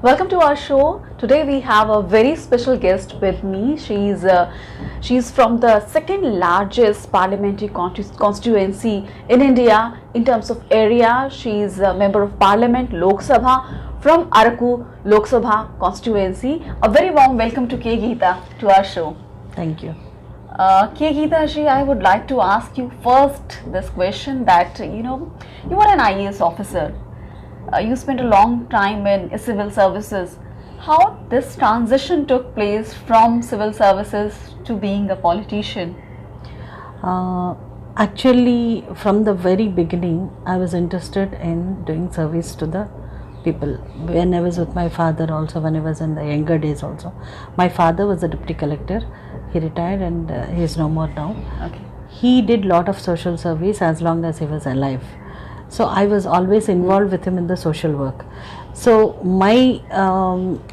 Welcome to our show. Today we have a very special guest with me. She's from the second largest parliamentary constituency in India in terms of area. She's a member of Parliament, Lok Sabha from Araku Lok Sabha constituency. A very warm welcome to K. Geetha to our show. Thank you. K. Geetha ji, I would like to ask you first this question that you are an IAS officer. You spent a long time in civil services. How this transition took place from civil services to being a politician? Actually, from the very beginning, I was interested in doing service to the people. When I was with my father also, when I was in the younger days also. My father was a deputy collector. He retired and he is no more now. Okay. He did lot of social service as long as he was alive. So I was always involved with him in the social work. So my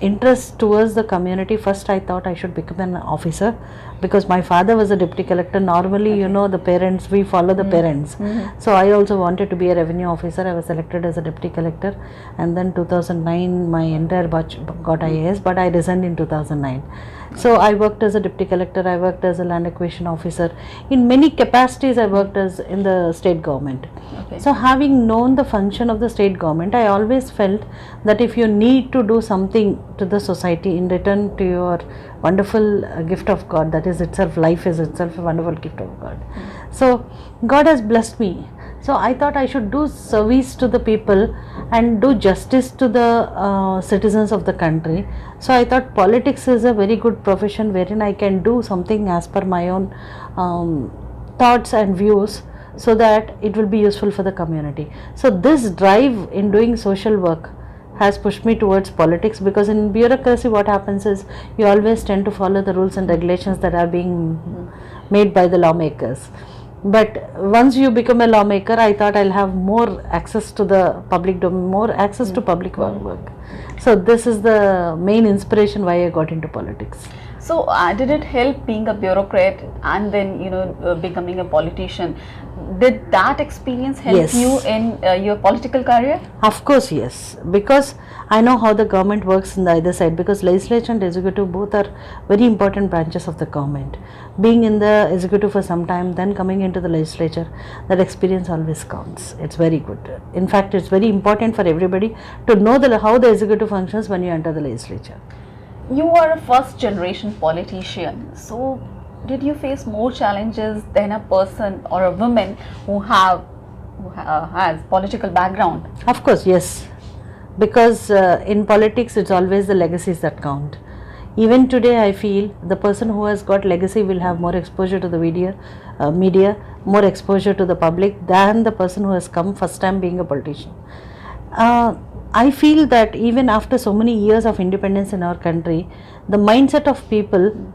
interest towards the community, first I thought I should become an officer because my father was a deputy collector. Normally, the parents, we follow the parents. So I also wanted to be a revenue officer. I was selected as a deputy collector, and then 2009 my entire batch got IAS, but I resigned in 2009. So I worked as a deputy collector, I worked as a land acquisition officer. In many capacities I worked as in the state government. Okay. So having known the function of the state government, I always felt that if you need to do something to the society in return to your wonderful gift of God, that is itself, life is itself a wonderful gift of God. So God has blessed me. So I thought I should do service to the people and do justice to the citizens of the country. So I thought politics is a very good profession wherein I can do something as per my own thoughts and views, so that it will be useful for the community. So this drive in doing social work has pushed me towards politics, because in bureaucracy what happens is you always tend to follow the rules and regulations that are being made by the lawmakers. But once you become a lawmaker, I thought I'll have more access to the public domain, more access to public work. So this is the main inspiration why I got into politics. So did it help being a bureaucrat and then becoming a politician? Did that experience help you in your political career? Of course, yes, because I know how the government works on the other side, because legislature and executive both are very important branches of the government. Being in the executive for some time, then coming into the legislature, that experience always counts. It's very good. In fact, it's very important for everybody to know how the executive functions when you enter the legislature. You are a first generation politician, so did you face more challenges than a person or a woman who has political background? Of course, yes, because in politics it's always the legacies that count. Even today I feel the person who has got legacy will have more exposure to the media, more exposure to the public than the person who has come first time being a politician. I feel that even after so many years of independence in our country, the mindset of people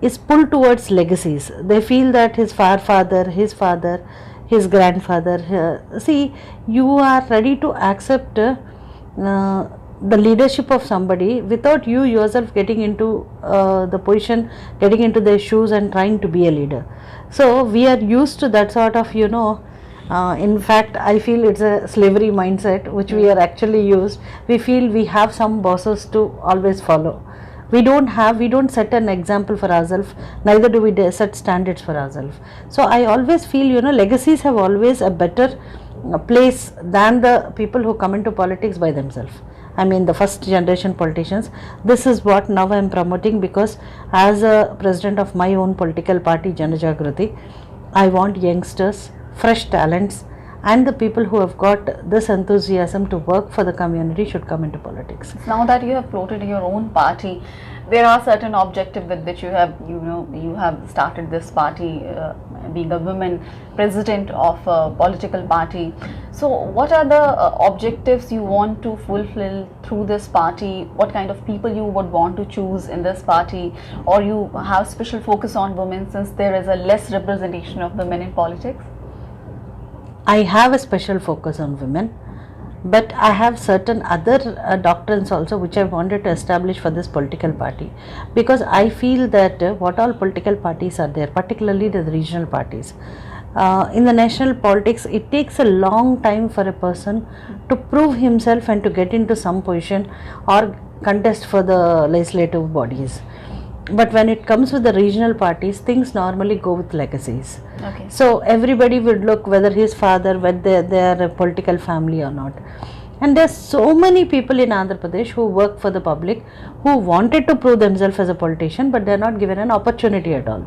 is pulled towards legacies. They feel that his father, his father, his grandfather, see, you are ready to accept the leadership of somebody without you yourself getting into the position, getting into their shoes and trying to be a leader. So we are used to that sort of, in fact, I feel it's a slavery mindset which we are actually used. We feel we have some bosses to always follow. We don't set an example for ourselves, neither do we set standards for ourselves. So I always feel, legacies have always a better place than the people who come into politics by themselves. I mean the first generation politicians. This is what now I am promoting, because as a president of my own political party, Jana Jagrati, I want youngsters, fresh talents, and the people who have got this enthusiasm to work for the community should come into politics. Now that you have floated your own party, there are certain objectives with which you have started this party, being a woman president of a political party. So what are the objectives you want to fulfill through this party? What kind of people you would want to choose in this party, or you have special focus on women since there is a less representation of women in politics? I have a special focus on women, but I have certain other doctrines also which I wanted to establish for this political party, because I feel that what all political parties are there, particularly the regional parties, in the national politics, it takes a long time for a person to prove himself and to get into some position or contest for the legislative bodies. But when it comes with the regional parties, things normally go with legacies. Okay. So everybody would look whether his father, whether they are a political family or not. And there's so many people in Andhra Pradesh who work for the public, who wanted to prove themselves as a politician, but they're not given an opportunity at all.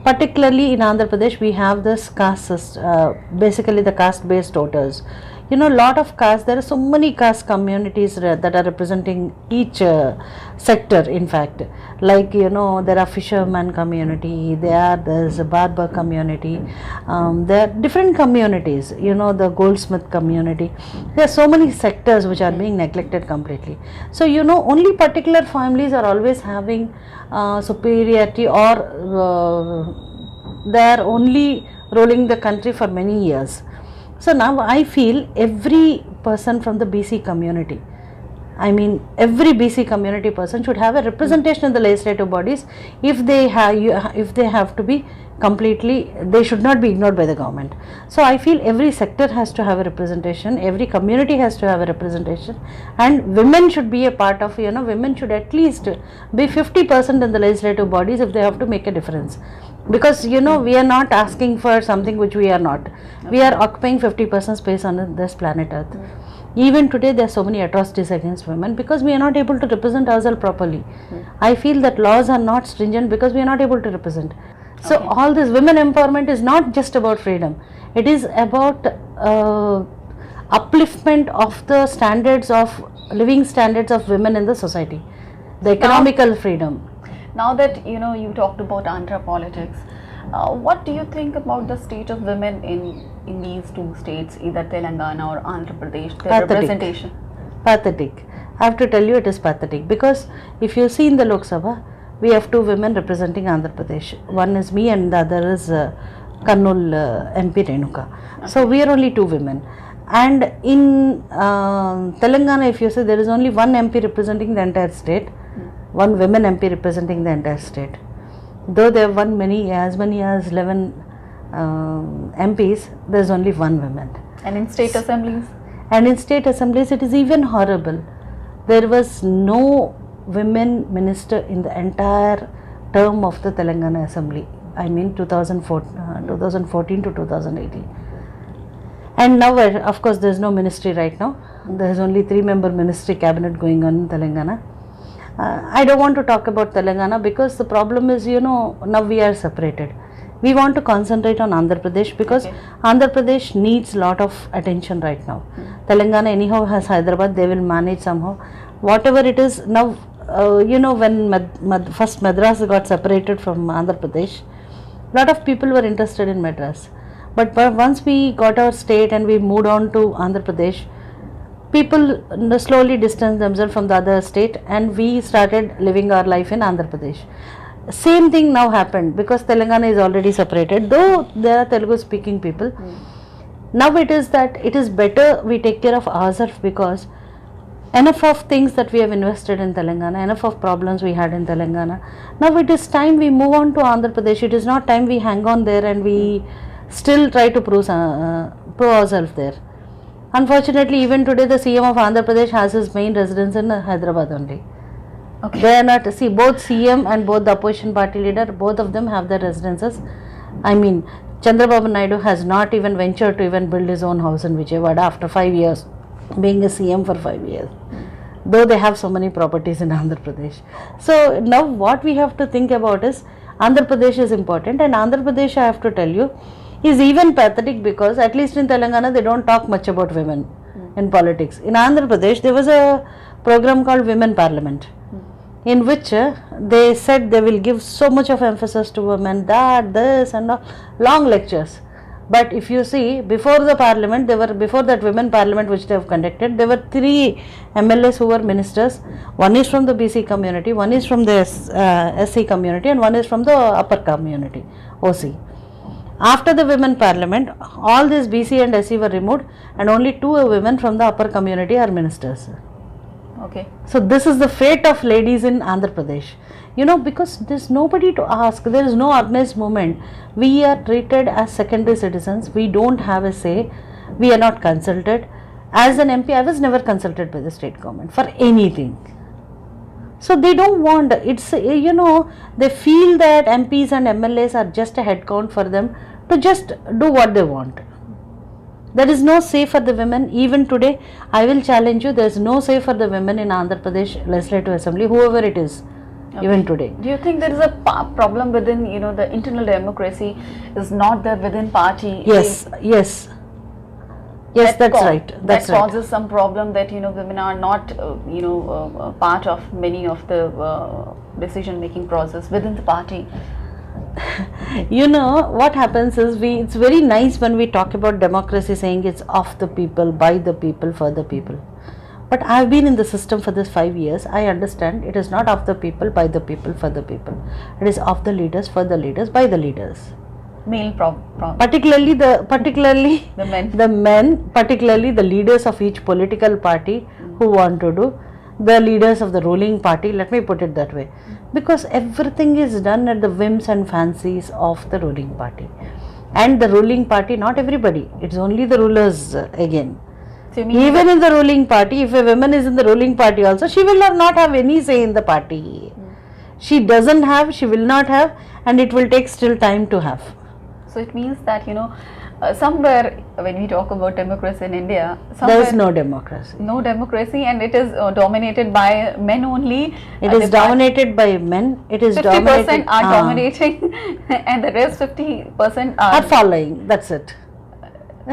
Particularly in Andhra Pradesh, we have this caste, basically the caste-based voters. You know, lot of caste, there are so many caste communities that are representing each sector, in fact. Like, you know, there are fisherman community, there's a barber community, there are different communities, you know, the goldsmith community. There are so many sectors which are being neglected completely. So, you know, only particular families are always having superiority, or they are only ruling the country for many years. So now I feel every person from the BC community, I mean every BC community person should have a representation in the legislative bodies. If they have to be completely, they should not be ignored by the government. So I feel every sector has to have a representation, every community has to have a representation, and women should be a part of, you know, women should at least be 50% in the legislative bodies if they have to make a difference. Because, you know, we are not asking for something which we are not. We are occupying 50% space on this planet Earth. Even today there are so many atrocities against women because we are not able to represent ourselves properly. I feel that laws are not stringent because we are not able to represent. So all this women empowerment is not just about freedom. It is about upliftment of the standards of, living standards of women in the society. The economical freedom. Now that, you know, you talked about Andhra politics, what do you think about the state of women in these two states, either Telangana or Andhra Pradesh, their representation? Pathetic. I have to tell you, it is pathetic, because if you see in the Lok Sabha, we have two women representing Andhra Pradesh. One is me and the other is Kannur MP Renuka. So we are only two women. And in Telangana, if you say, there is only one MP representing the entire state, one women MP representing the entire state. Though they have won as many as 11 MPs, there is only one woman. And in state assemblies? And in state assemblies, it is even horrible. There was no women minister in the entire term of the Telangana Assembly. I mean 2014 to 2018. And now, of course, there is no ministry right now. There is only 3-member ministry cabinet going on in Telangana. I don't want to talk about Telangana because the problem is, you know, now we are separated. We want to concentrate on Andhra Pradesh because Andhra Pradesh needs lot of attention right now. Telangana anyhow has Hyderabad, they will manage somehow. Whatever it is, now, you know, when first Madras got separated from Andhra Pradesh, lot of people were interested in Madras. But once we got our state and we moved on to Andhra Pradesh, people slowly distanced themselves from the other state and we started living our life in Andhra Pradesh. Same thing now happened because Telangana is already separated, though there are Telugu speaking people. Now it is that it is better we take care of ourselves, because enough of things that we have invested in Telangana, enough of problems we had in Telangana. Now it is time we move on to Andhra Pradesh. It is not time we hang on there and we still try to prove ourselves there. Unfortunately, even today the CM of Andhra Pradesh has his main residence in Hyderabad only. They are not, see, both CM and both the opposition party leader, both of them have their residences. I mean, Chandrababu Naidu has not even ventured to even build his own house in Vijayawada after 5 years, being a CM for 5 years. Though they have so many properties in Andhra Pradesh. So now what we have to think about is, Andhra Pradesh is important, and Andhra Pradesh, I have to tell you, is even pathetic because at least in Telangana they don't talk much about women in politics. In Andhra Pradesh there was a program called Women Parliament, in which they said they will give so much of emphasis to women, that, this and all, long lectures. But if you see, before the parliament, before that women parliament which they have conducted, there were 3 MLAs who were ministers. One is from the BC community, one is from the SC community, and one is from the upper community, OC. After the women parliament, all these BC and SC were removed, and only 2 women from the upper community are ministers. Okay. So this is the fate of ladies in Andhra Pradesh. You know, because there's nobody to ask, there is no organized movement. We are treated as secondary citizens, we don't have a say, we are not consulted. As an MP, I was never consulted by the state government for anything. So they don't want, it's, you know, they feel that MPs and MLAs are just a head count for them to just do what they want. There is no say for the women. Even today, I will challenge you, there is no say for the women in Andhra Pradesh Legislative Assembly, whoever it is, even today. Do you think there is a problem within, you know, the internal democracy is not there within party? Yes, yes. Yes, that's right. That's that causes some problem that, you know, women are not, part of many of the decision-making process within the party. You know, what happens is, it's very nice when we talk about democracy saying it's of the people, by the people, for the people. But I have been in the system for this 5 years. I understand it is not of the people, by the people, for the people. It is of the leaders, for the leaders, by the leaders. Male problem. Particularly the men, particularly the leaders of each political party who want to do, the leaders of the ruling party, let me put it that way. Because everything is done at the whims and fancies of the ruling party. And the ruling party, not everybody, it's only the rulers again. So even in the ruling party, if a woman is in the ruling party also, she will not have any say in the party. She doesn't have, she will not have, and it will take still time to have. So it means that, you know, somewhere when we talk about democracy in India, there is no democracy. No democracy, and it is dominated by men only. It is dominated by men. It is 50% are dominating, and the rest 50% are following. That's it.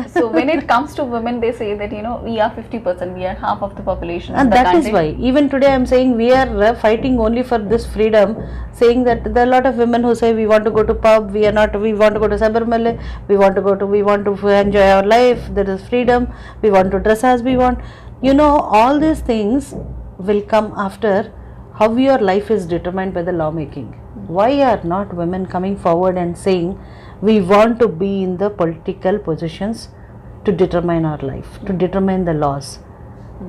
So when it comes to women, they say that, you know, we are 50%, we are half of the population. And that is why, even today I am saying we are fighting only for this freedom, saying that there are a lot of women who say we want to go to pub, we want to go to Sabarmale, we want to enjoy our life, there is freedom, we want to dress as we want. You know, all these things will come after how your life is determined by the lawmaking. Why are not women coming forward and saying we want to be in the political positions to determine our life, to determine the laws?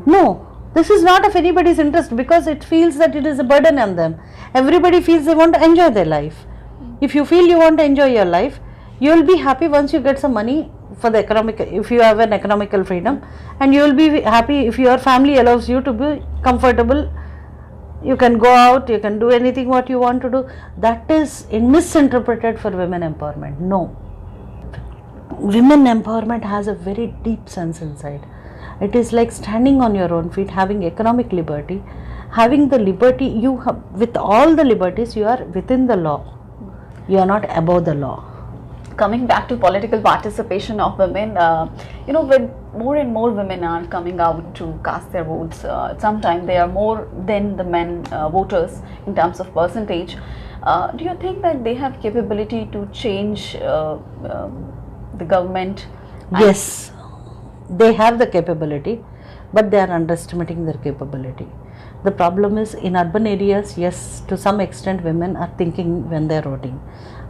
No, this is not of anybody's interest, because it feels that it is a burden on them. Everybody feels they want to enjoy their life. If you feel you want to enjoy your life, you will be happy once you get some money for the economic, if you have an economical freedom, and you will be happy if your family allows you to be comfortable. You can go out, you can do anything what you want to do. That is misinterpreted for women empowerment. No. Women empowerment has a very deep sense inside. It is like standing on your own feet, having economic liberty, having the liberty, you have, with all the liberties, you are within the law. You are not above the law. Coming back to political participation of women, you know, with more and more women are coming out to cast their votes. Sometimes they are more than the men voters in terms of percentage. Do you think that they have capability to change the government? Yes, they have the capability, but they are underestimating their capability. The problem is, in urban areas, yes, to some extent women are thinking when they are voting.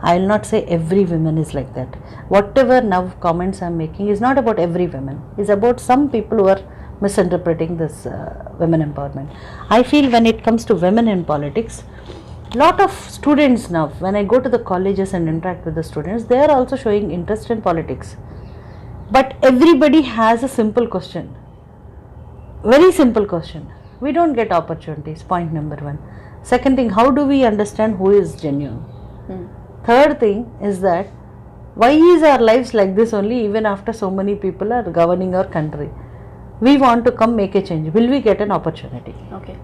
I will not say every woman is like that. Whatever now comments I am making is not about every woman. It is about some people who are misinterpreting this women empowerment. I feel when it comes to women in politics, lot of students now, when I go to the colleges and interact with the students, they are also showing interest in politics. But everybody has a simple question. Very simple question. We don't get opportunities, point number one. Second thing, how do we understand who is genuine? Third thing is that, why is our lives like this only even after so many people are governing our country? We want to come make a change. Will we get an opportunity? Okay.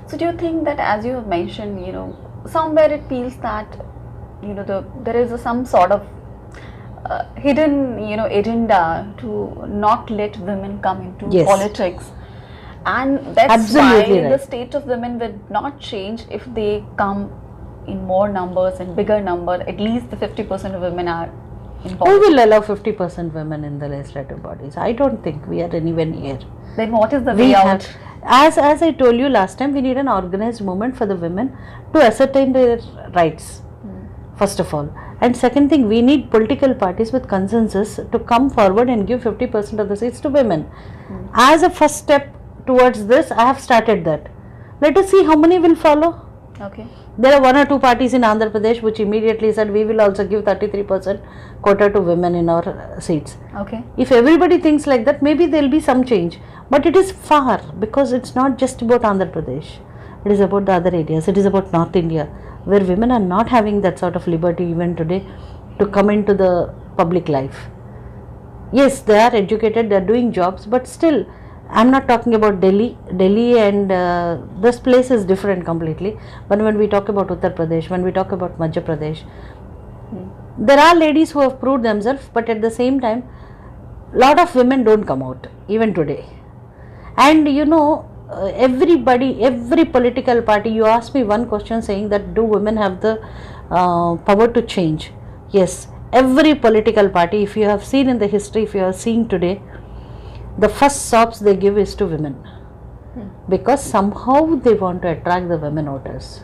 So do you think that, as you have mentioned, you know, somewhere it feels that, you know, there is some sort of hidden, you know, agenda to not let women come into politics, and that's why the state of women will not change if they come in more numbers and bigger number. At least the 50% of women are in politics. Who will allow 50% women in the legislative bodies? I don't think we are anywhere near. Then what is the way out? As I told you last time, we need an organized movement for the women to ascertain their rights, first of all. And second thing, we need political parties with consensus to come forward and give 50% of the seats to women. As a first step towards this. I have started that. Let us see how many will follow. Okay. There are 1 or 2 parties in Andhra Pradesh which immediately said we will also give 33% quota to women in our seats. Okay. If everybody thinks like that, maybe there will be some change. But it is far, because it's not just about Andhra Pradesh. It is about the other areas. It is about North India, where women are not having that sort of liberty even today to come into the public life. Yes, they are educated, they are doing jobs, but still, I am not talking about Delhi. Delhi and this place is different completely. But when we talk about Uttar Pradesh, when we talk about Madhya Pradesh, there are ladies who have proved themselves, but at the same time, lot of women don't come out even today. And you know, everybody, every political party, you ask me one question saying that do women have the power to change? Yes, every political party, if you have seen in the history, if you are seeing today, the first sobs they give is to women, because somehow they want to attract the women voters.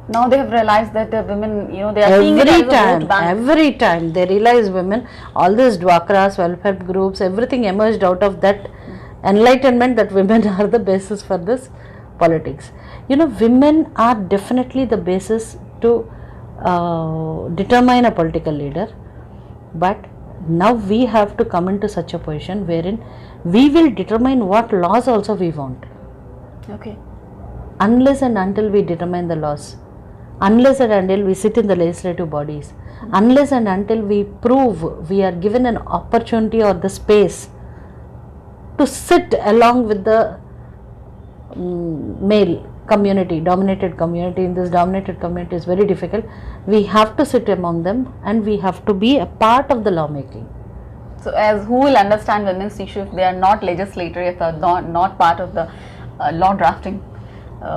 Now they have realized that the women, you know, they are seeing it as a vote bank. Every time they realize women, all these Dwakras, welfare groups, everything emerged out of that enlightenment that women are the basis for this politics. You know, women are definitely the basis to determine a political leader, but now we have to come into such a position wherein we will determine what laws also we want. Okay. Unless and until we determine the laws, unless and until we sit in the legislative bodies, unless and until we prove we are given an opportunity or the space to sit along with the male community, dominated community. In this dominated community is very difficult. We have to sit among them and we have to be a part of the lawmaking. So as who will understand women's issue if they are not legislators, if they are not part of the law drafting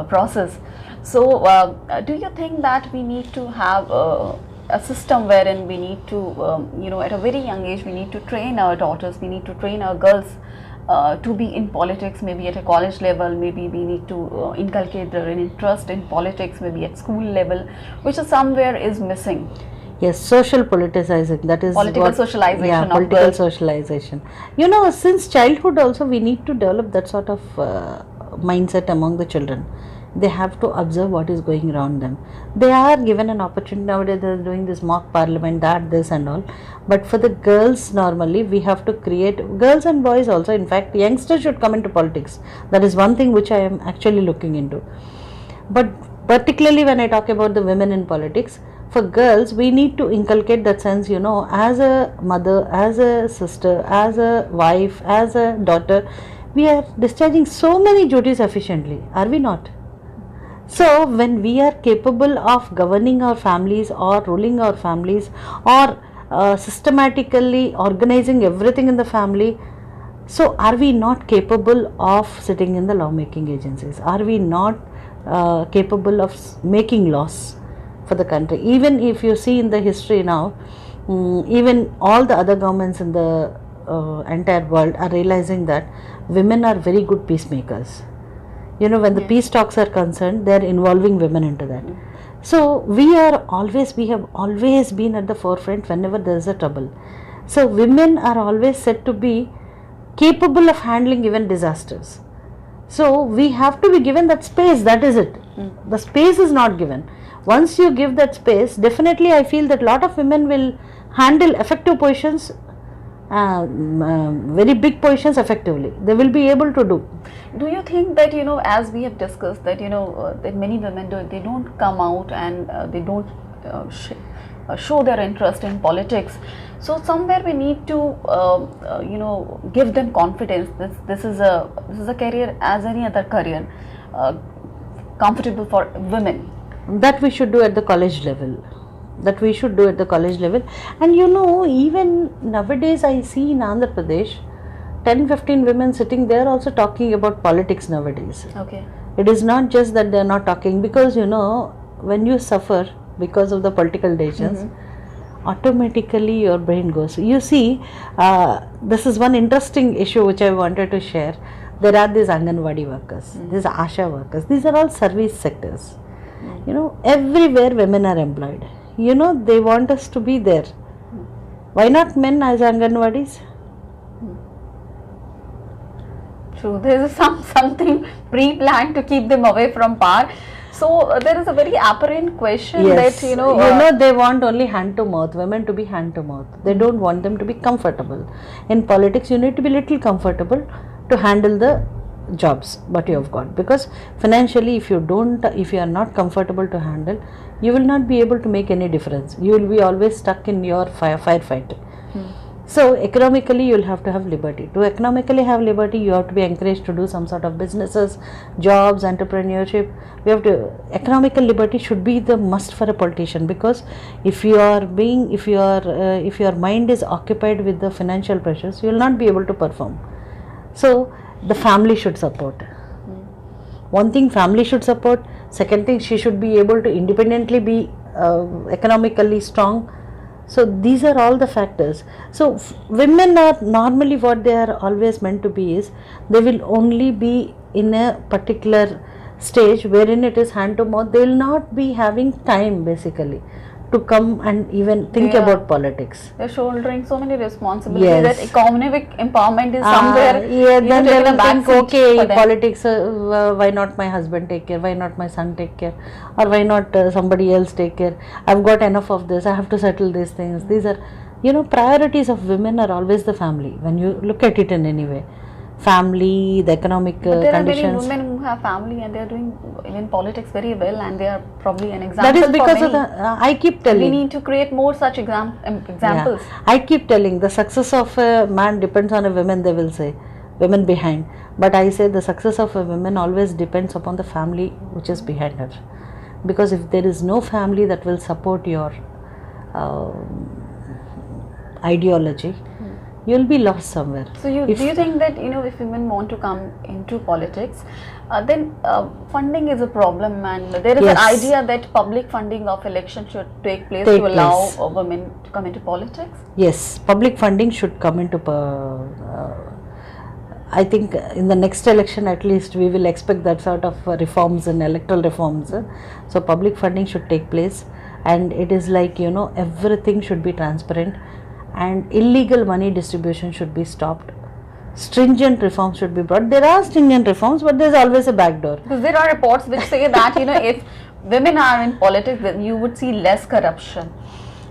process? So do you think that we need to have a system wherein we need to, you know, at a very young age we need to train our daughters, we need to train our girls to be in politics, maybe at a college level, maybe we need to inculcate their interest in politics, maybe at school level, which is somewhere is missing. Yes, social politicizing, that is political socialization. Yeah, political socialization. You know, since childhood also we need to develop that sort of mindset among the children. They have to observe what is going around them. They are given an opportunity nowadays. They are doing this mock parliament, that, this and all. But for the girls, normally we have to create, girls and boys also, in fact youngsters should come into politics. That is one thing which I am actually looking into. But particularly when I talk about the women in politics, for girls we need to inculcate that sense, you know, as a mother, as a sister, as a wife, as a daughter, we are discharging so many duties efficiently, are we not? So when we are capable of governing our families or ruling our families or systematically organizing everything in the family, so are we not capable of sitting in the lawmaking agencies? Are we not capable of making laws for the country? Even if you see in the history now, even all the other governments in the entire world are realizing that women are very good peacemakers. You know, when the peace talks are concerned, they are involving women into that. So we have always been at the forefront whenever there is a trouble. So women are always said to be capable of handling even disasters. So we have to be given that space, that is it. The space is not given. Once you give that space, definitely I feel that a lot of women will handle effective positions, very big positions effectively. They will be able to do. Do you think that, you know, as we have discussed, that, you know, that many women they don't come out and they don't show their interest in politics? So somewhere we need to, you know, give them confidence. This is a career as any other career, comfortable for women. That we should do at the college level. And you know, even nowadays I see in Andhra Pradesh 10-15 women sitting there also talking about politics nowadays. Okay. It is not just that they are not talking, because you know, when you suffer because of the political decisions, automatically your brain goes. You see, this is one interesting issue which I wanted to share. There are these Anganwadi workers, these Asha workers, these are all service sectors. You know, everywhere women are employed. You know, they want us to be there. Why not men as Anganwadis? True. There is something pre-planned to keep them away from power. So there is a very apparent question Yes, that, you know, they want only hand to mouth, women to be hand to mouth. They don't want them to be comfortable. In politics, you need to be little comfortable to handle the jobs what you have got, because financially if you are not comfortable to handle, you will not be able to make any difference. You will be always stuck in your firefight. So economically you will have to have liberty. To economically have liberty, you have to be encouraged to do some sort of businesses, jobs, entrepreneurship. Economical liberty should be the must for a politician, because if your mind is occupied with the financial pressures, you will not be able to perform. So the family should support. One thing, family should support. Second thing, she should be able to independently be economically strong. So these are all the factors. So women are normally, what they are always meant to be is, they will only be in a particular stage wherein it is hand to mouth. They will not be having time basically to come and even think about politics. They're shouldering so many responsibilities, Yes. that economic empowerment is somewhere. Then they will think, okay, for them. politics, why not my husband take care, why not my son take care, or why not somebody else take care. I've got enough of this, I have to settle these things. These are, priorities of women are always the family, when you look at it in any way. Family, the economic But there conditions. are many women who have family and they are doing even politics very well, and they are probably an example. That is because for of many. I keep telling. We need to create more such examples. Yeah. I keep telling, the success of a man depends on a woman, they will say, women behind. But I say the success of a woman always depends upon the family which is behind her. Because if there is no family that will support your ideology, you will be lost somewhere. So do you think that, if women want to come into politics, then funding is a problem, and there is an idea that public funding of election should take place to allow women to come into politics? Yes, public funding should come into I think in the next election at least we will expect that sort of reforms and electoral reforms. So public funding should take place, and it is like, everything should be transparent, and illegal money distribution should be stopped. Stringent reforms should be brought. There are stringent reforms, but there is always a backdoor. Because there are reports which say that, if women are in politics, then you would see less corruption.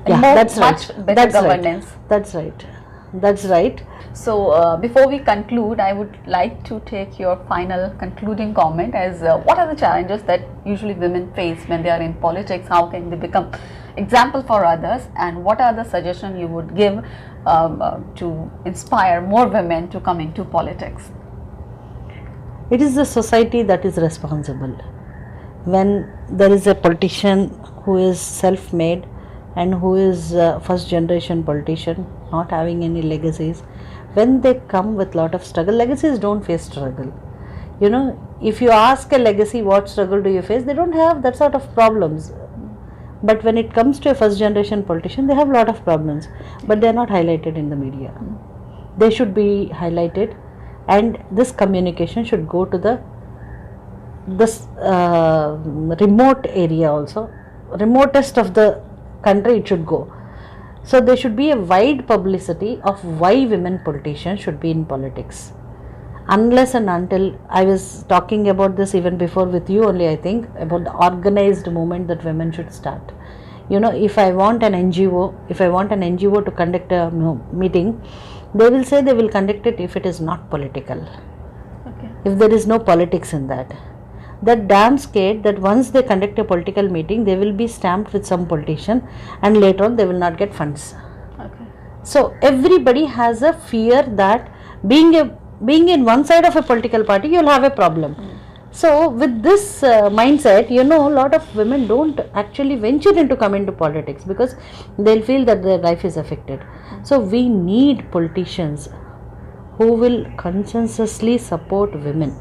And much better governance. That's right. That's right. So before we conclude, I would like to take your final concluding comment as what are the challenges that usually women face when they are in politics? How can they become example for others, and what are the suggestions you would give to inspire more women to come into politics? It is the society that is responsible. When there is a politician who is self-made and who is first generation politician, not having any legacies, when they come with lot of struggle, legacies don't face struggle. If you ask a legacy what struggle do you face, they don't have that sort of problems. But when it comes to a first generation politician, they have a lot of problems, but they are not highlighted in the media. They should be highlighted, and this communication should go to this remote area also, remotest of the country it should go. So there should be a wide publicity of why women politicians should be in politics. Unless and until, I was talking about this even before with you only, I think, about the organized movement that women should start. If I want an NGO to conduct a meeting, they will say they will conduct it if it is not political. Okay. If there is no politics in that. They're damn scared that once they conduct a political meeting, they will be stamped with some politician, and later on they will not get funds. Okay. So everybody has a fear that being in one side of a political party, you will have a problem. So with this mindset, a lot of women don't actually venture into come into politics, because they'll feel that their life is affected. So we need politicians who will consensusly support women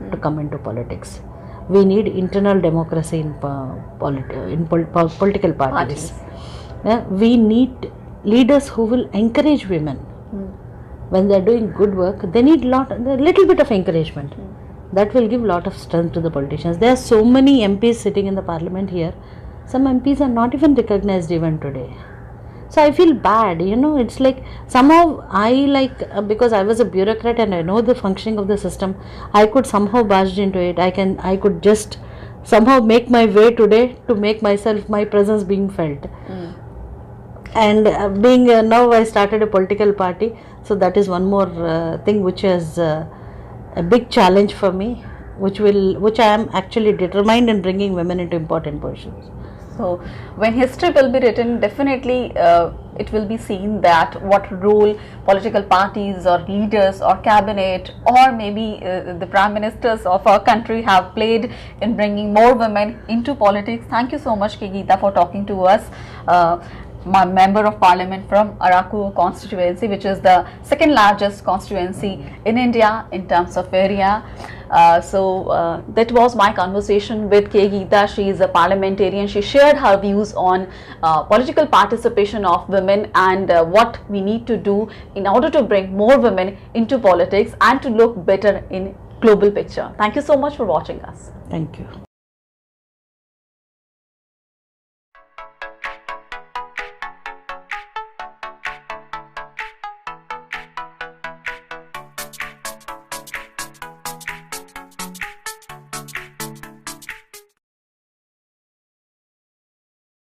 to come into politics. We need internal democracy in political parties. We need leaders who will encourage women. When they are doing good work, they need a little bit of encouragement. That will give lot of strength to the politicians. There are so many MPs sitting in the parliament here. Some MPs are not even recognized even today. So I feel bad, you know. It's like somehow I like because I was a bureaucrat and I know the functioning of the system, I could somehow barge into it. I could just somehow make my way today to make myself, my presence being felt. And being now I started a political party, so that is one more thing which is a big challenge for me, which I am actually determined in bringing women into important positions. So when history will be written, definitely it will be seen that what role political parties or leaders or cabinet or maybe the prime ministers of our country have played in bringing more women into politics. Thank you so much, Geetha, for talking to us. My member of parliament from Araku Constituency, which is the second largest constituency in India in terms of area. That was my conversation with K. Geetha. She is a parliamentarian. She shared her views on political participation of women and what we need to do in order to bring more women into politics and to look better in global picture. Thank you so much for watching us. Thank you.